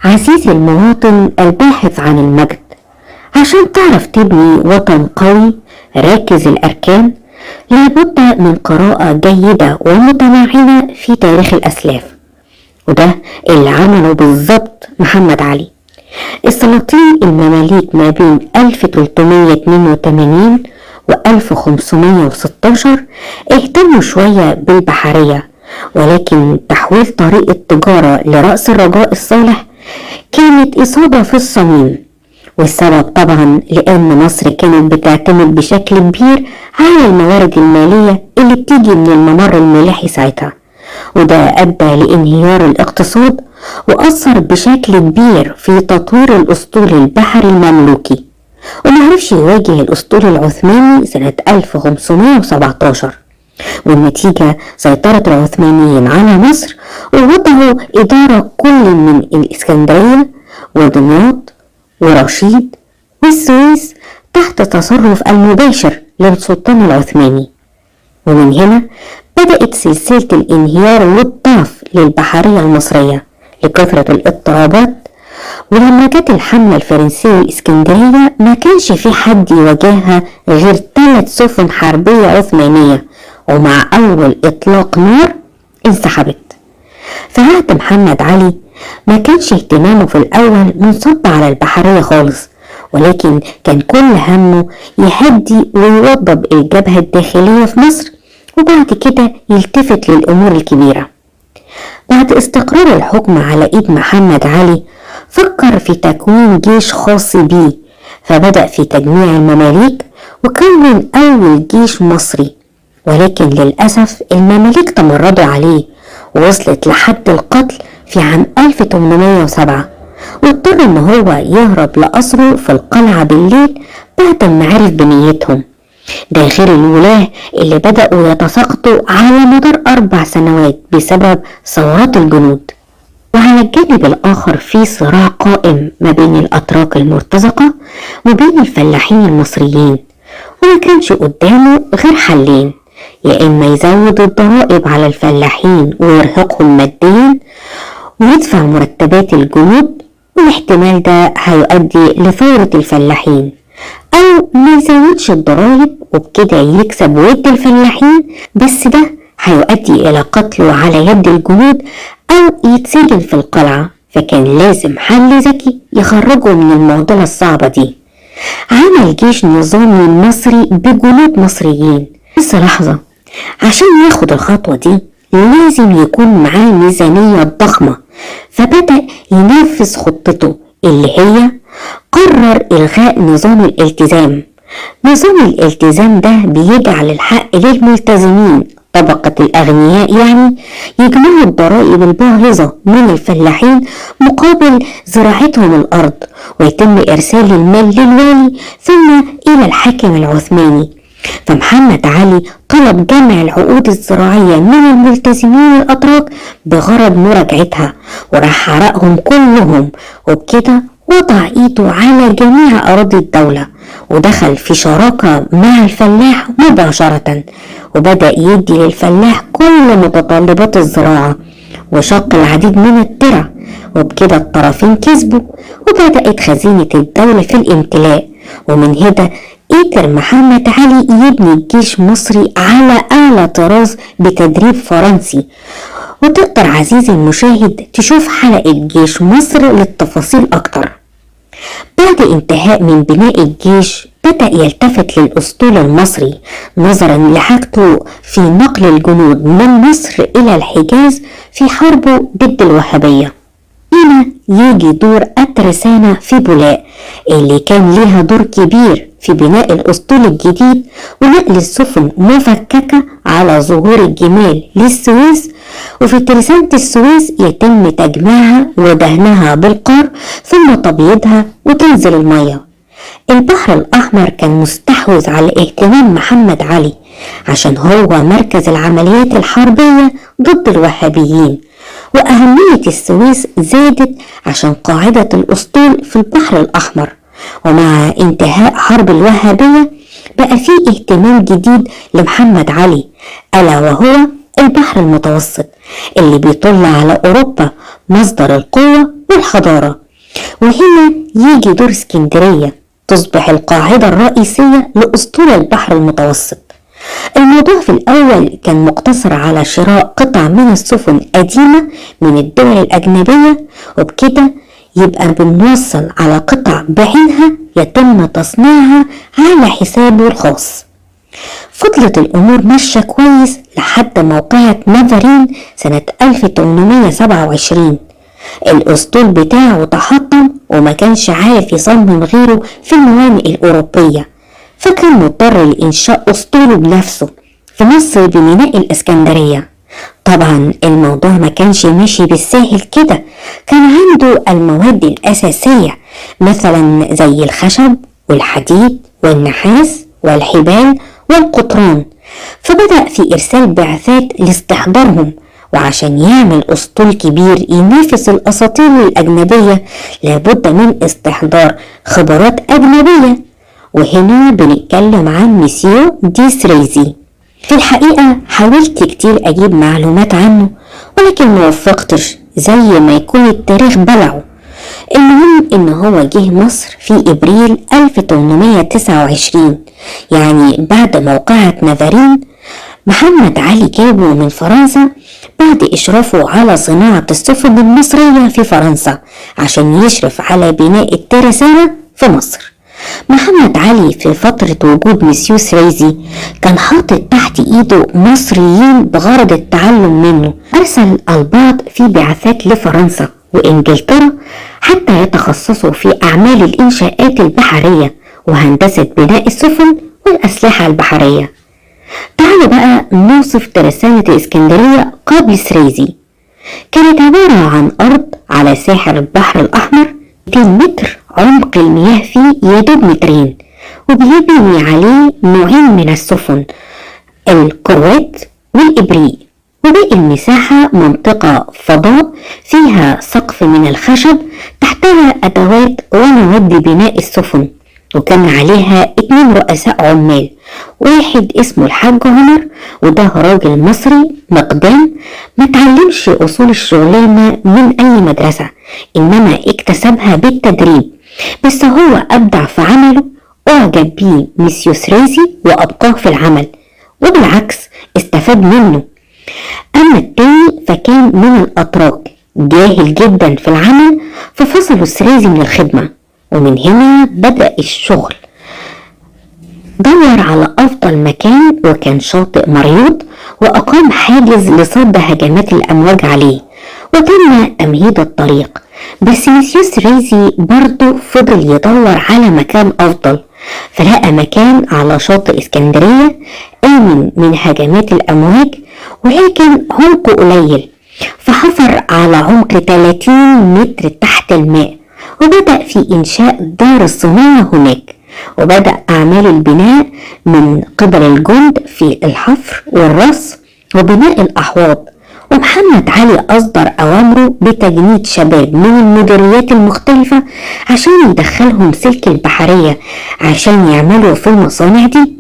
عزيزي المواطن الباحث عن المجد، عشان تعرف تبني وطن قوي راكز الأركان لابد من قراءة جيدة ومتمعنة في تاريخ الأسلاف، وده اللي عمله بالظبط محمد علي. السلاطين المماليك ما بين 1382 و 1516 اهتموا شوية بالبحرية، ولكن تحويل طريق التجارة لرأس الرجاء الصالح كانت إصابة في الصميم، والسبب طبعا لأن مصر كانت بتعتمد بشكل كبير على الموارد المالية اللي بتيجي من الممر الملاحي ساعتها، وده أدى لانهيار الاقتصاد وأثر بشكل كبير في تطوير الأسطول البحري المملوكي، ومعرفش يواجه الأسطول العثماني سنة 1517. والنتيجة سيطرة العثمانيين على مصر ووضعوا إدارة كل من الإسكندرية ودمياط ورشيد والسويس تحت تصرف المباشر للسلطان العثماني. ومن هنا بدأت سلسلة الانهيار والضعف للبحرية المصرية لكثرة الاضطرابات. ولما جت الحملة الفرنسية الإسكندرية ما كانش في حد يواجهها غير 3 سفن حربية عثمانية، ومع أول إطلاق نار انسحبت. في عهد محمد علي ما كانش اهتمامه في الأول منصب على البحرية خالص، ولكن كان كل همه يهدي ويوضب الجبهة الداخلية في مصر، وبعد كده يلتفت للأمور الكبيرة. بعد استقرار الحكم على إيد محمد علي فكر في تكوين جيش خاص بيه، فبدأ في تجميع المماليك وكون أول جيش مصري، ولكن للأسف المماليك تمردوا عليه ووصلت لحد القتل في عام 1807، واضطر ان هو يهرب لقصره في القلعة بالليل بعد ما عرف بنيتهم. ده غير الولاة اللي بدأوا يتساقطوا على مدار 4 سنوات بسبب ثورات الجنود. وعلى الجانب الآخر في صراع قائم ما بين الأتراك المرتزقة وبين الفلاحين المصريين، وما كانش قدامه غير حلين: يا إما يزود الضرائب على الفلاحين ويرهقهم ماديا ويدفع مرتبات الجنود، والاحتمال ده هيؤدي لثورة الفلاحين، أو ما يزودش الضرائب وبكده يكسب ود الفلاحين، بس ده هيؤدي إلى قتله على يد الجنود أو يتسجن في القلعة. فكان لازم حل ذكي يخرجه من المعضلة الصعبة دي. عمل جيش نظامي مصري بجنود مصريين. بس لحظة، عشان ياخد الخطوة دي لازم يكون معاه ميزانية ضخمة، فبدأ ينفذ خطته اللي هي قرر إلغاء نظام الالتزام. نظام الالتزام ده بيجعل الحق للملتزمين، طبقة الأغنياء يعني، يجمعوا الضرائب الباهظة من الفلاحين مقابل زراعتهم الأرض، ويتم إرسال المال للوالي ثم إلى الحاكم العثماني. فمحمد علي طلب جمع العقود الزراعية من الملتزمين الأتراك بغرض مراجعتها، وراح حرقهم كلهم، وبكده وضع ايده على جميع أراضي الدولة، ودخل في شراكة مع الفلاح مباشرة، وبدأ يدي للفلاح كل متطلبات الزراعة، وشق العديد من الترع، وبكده الطرفين كسبوا، وبدأت خزينة الدولة في الامتلاء. ومن هنا قدر محمد علي يبني جيش مصري على أعلى طراز بتدريب فرنسي. وتقدر عزيزي المشاهد تشوف حلقة جيش مصر للتفاصيل أكتر. بعد انتهاء من بناء الجيش بدأ يلتفت للأسطول المصري نظرا لحاجته في نقل الجنود من مصر إلى الحجاز في حربه ضد الوهابية. هنا يجي دور الترسانة في بولاق اللي كان ليها دور كبير في بناء الأسطول الجديد ونقل السفن مفككة على ظهور الجمال للسويس. وفي ترسانة السويس يتم تجميعها ودهنها بالقار ثم تبييضها وتنزل المية. البحر الأحمر كان مستحوذ على اهتمام محمد علي عشان هو مركز العمليات الحربية ضد الوهابيين، وأهمية السويس زادت عشان قاعدة الأسطول في البحر الأحمر. ومع انتهاء حرب الوهابية بقى فيه اهتمام جديد لمحمد علي، ألا وهو البحر المتوسط اللي بيطل على أوروبا مصدر القوة والحضارة. وهنا يجي دور اسكندرية تصبح القاعدة الرئيسية لأسطول البحر المتوسط. الموضوع في الأول كان مقتصر على شراء قطع من السفن قديمة من الدول الأجنبية، وبكده يبقى بنوصل على قطع بعينها يتم تصنيعها على حسابه الخاص. فضلت الأمور ماشية كويس لحد موقعة نافارين سنة 1827. الأسطول بتاعه تحطم وما كانش عارف يصمم غيره في الموانئ الأوروبية، فكان مضطر لإنشاء أسطوله بنفسه في مصر بميناء الإسكندرية. طبعا الموضوع ما كانش ماشي بالساهل كده، كان عنده المواد الأساسية مثلا زي الخشب والحديد والنحاس والحبال والقطران، فبدأ في إرسال بعثات لاستحضارهم. وعشان يعمل أسطول كبير ينافس الأساطيل الأجنبية لابد من استحضار خبرات أجنبية، وهنا بنتكلم عن مسيو دي سريزي. في الحقيقة حاولت كتير أجيب معلومات عنه ولكن موفقتش، زي ما يكون التاريخ بلعه. المهم إن هو جه مصر في إبريل 1829، يعني بعد موقعة نافارين. محمد علي جابه من فرنسا بعد إشرافه على صناعة السفن المصرية في فرنسا عشان يشرف على بناء الترسانة في مصر. محمد علي في فترة وجود مسيو سريزي كان حاطط تحت ايده مصريين بغرض التعلم منه. ارسل البعض في بعثات لفرنسا وانجلترا حتى يتخصصوا في اعمال الانشاءات البحرية وهندسة بناء السفن والاسلحة البحرية. تعالوا بقى نوصف ترسانة الاسكندرية قبل سريزي. كانت عبارة عن ارض على ساحل البحر الاحمر 200 متر، عمق المياه فيه يدوب 2 متر، وبيبني عليه نوعين من السفن، الكروات والإبريق، وباقي المساحة منطقة فضاء فيها سقف من الخشب تحتها أدوات ومواد بناء السفن. وكان عليها 2 رؤساء عمال، واحد اسمه الحاج عمر وده راجل مصري مقدام ما تعلمش أصول الشغلانة من أي مدرسة، إنما اكتسبها بالتدريب، بس هو أبدع في عمله. أعجب بيه مسيو سريزي وأبقاه في العمل، وبالعكس استفاد منه. أما التاني فكان من الأتراك جاهل جدا في العمل، ففصلوا سريزي من الخدمة، ومن هنا بدأ الشغل. دور على أفضل مكان وكان شاطئ مريوط، وأقام حاجز لصد هجمات الأمواج عليه، وتم تمهيد الطريق. بس مسيو سريزي برضو فضل يدور على مكان أفضل، فلقى مكان على شاطئ اسكندرية آمن من هجمات الأمواج، ولكن عمقه قليل، فحفر على عمق 30 متر تحت الماء، وبدأ في إنشاء دار الصناعة هناك. وبدأ أعمال البناء من قبل الجند في الحفر والرص وبناء الأحواض. ومحمد علي أصدر أوامره بتجنيد شباب من المديريات المختلفة عشان يدخلهم سلك البحرية عشان يعملوا في المصانع دي.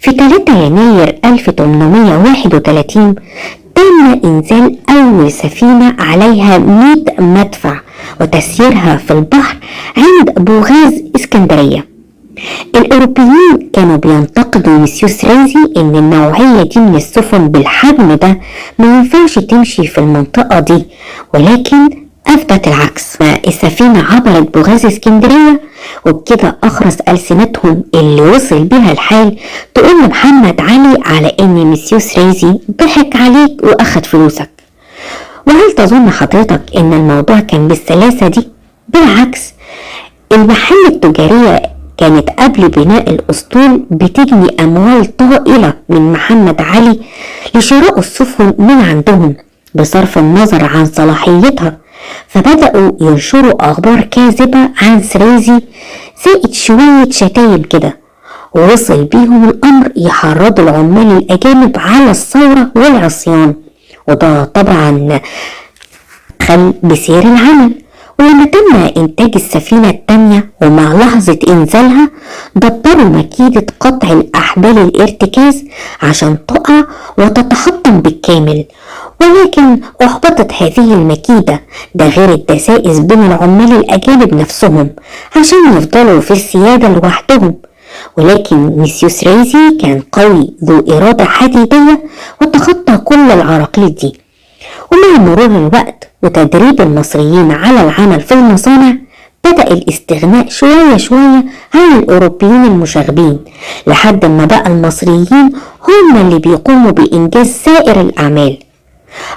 في 3 يناير 1831 تم إنزال أول سفينة عليها 100 مدفع وتسييرها في البحر عند بوغاز اسكندرية. الأوروبيين كانوا بينتقدوا مسيو سريزي إن النوعية دي من السفن بالحجم ده ما ينفعش تمشي في المنطقة دي، ولكن أثبت العكس. السفينة عبرت بوغاز اسكندرية، وبكده أخرس ألسنتهم اللي وصل بها الحال تقول محمد علي على إن مسيو سريزي ضحك عليك وأخد فلوسك. وهل تظن حضرتك إن الموضوع كان بالسلاسة دي؟ بالعكس، المحل التجارية كانت قبل بناء الأسطول بتجني أموال طائلة من محمد علي لشراء السفن من عندهم بصرف النظر عن صلاحيتها، فبدأوا ينشروا أخبار كاذبة عن سريزي زائد شوية شتايم كده، ووصل بيهم الأمر يحرضوا العمال الأجانب على الثورة والعصيان، وده طبعا خل بسير العمل. ولما تم إنتاج السفينة التانية ومع لحظة إنزالها دبروا مكيدة قطع الأحبال الارتكاز عشان تقع وتتحطم بالكامل، ولكن أحبطت هذه المكيدة، ده غير الدسائس بين العمال الأجانب نفسهم عشان يفضلوا في السيادة لوحدهم. ولكن ميسيوس ريزي كان قوي ذو إرادة حديدية وتخطى كل العراقيل دي. ومع مرور الوقت وتدريب المصريين على العمل في المصانع بدأ الاستغناء شوية شوية عن الأوروبيين المشاغبين، لحد ما بقى المصريين هم اللي بيقوموا بإنجاز سائر الأعمال.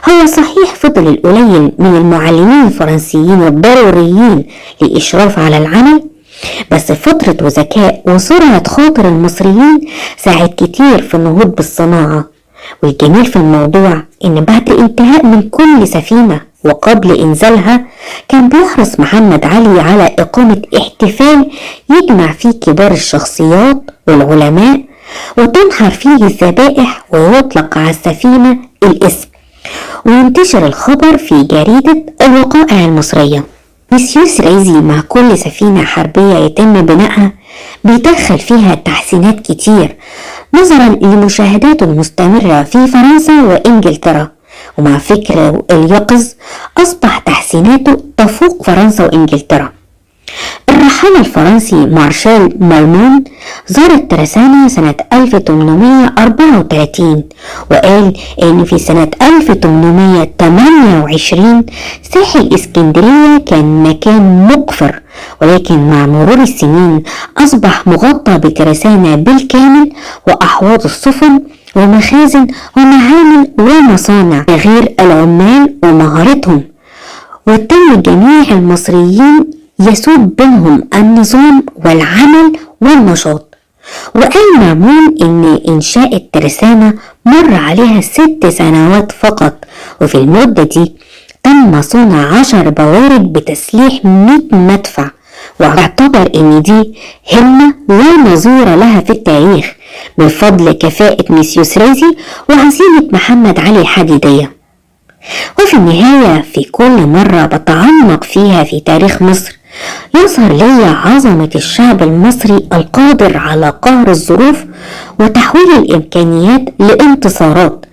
هو صحيح فضل القليل من المعلمين الفرنسيين الضروريين للإشراف على العمل، بس فترة وذكاء وسرعة خاطر المصريين ساعد كتير في النهوض بالصناعة. والجميل في الموضوع إن بعد الانتهاء من كل سفينة وقبل إنزالها كان بيحرص محمد علي على إقامة احتفال يجمع فيه كبار الشخصيات والعلماء وتنحر فيه الذبائح ويطلق على السفينة الاسم وينتشر الخبر في جريدة الوقائع المصرية. ميسيوس ريزي مع كل سفينة حربية يتم بنائها بيدخل فيها تحسينات كتير نظرا لمشاهداته المستمرة في فرنسا وإنجلترا، ومع فكره اليقظ أصبح تحسيناته تفوق فرنسا وإنجلترا. الرحالة الفرنسي مارشال مارمون زار الترسانة سنة 1834 وقال إن في سنة 1828 ساحل اسكندرية كان مكان مقفر، ولكن مع مرور السنين أصبح مغطى بترسانة بالكامل وأحواض السفن ومخازن ومعامل ومصانع، غير العمال ومهارتهم. وتم جميع المصريين يسود بينهم النظام والعمل والنشاط. وقال مامون إن إنشاء الترسانة مر عليها 6 سنوات فقط، وفي المدة دي تم صنع 10 بوارج بتسليح 100 مدفع، واعتبر إن دي همة لا نظير لها في التاريخ بفضل كفاءة ميسيوس ريزي وعزيمة محمد علي الحديدية. وفي النهاية في كل مرة بتعمق فيها في تاريخ مصر يظهر لي عظمة الشعب المصري القادر على قهر الظروف وتحويل الإمكانيات لانتصارات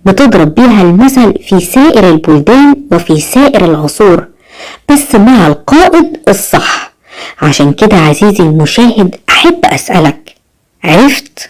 بتضرب بيها المثل في سائر البلدان وفي سائر العصور، بس مع القائد الصح. عشان كده عزيزي المشاهد أحب أسألك، عرفت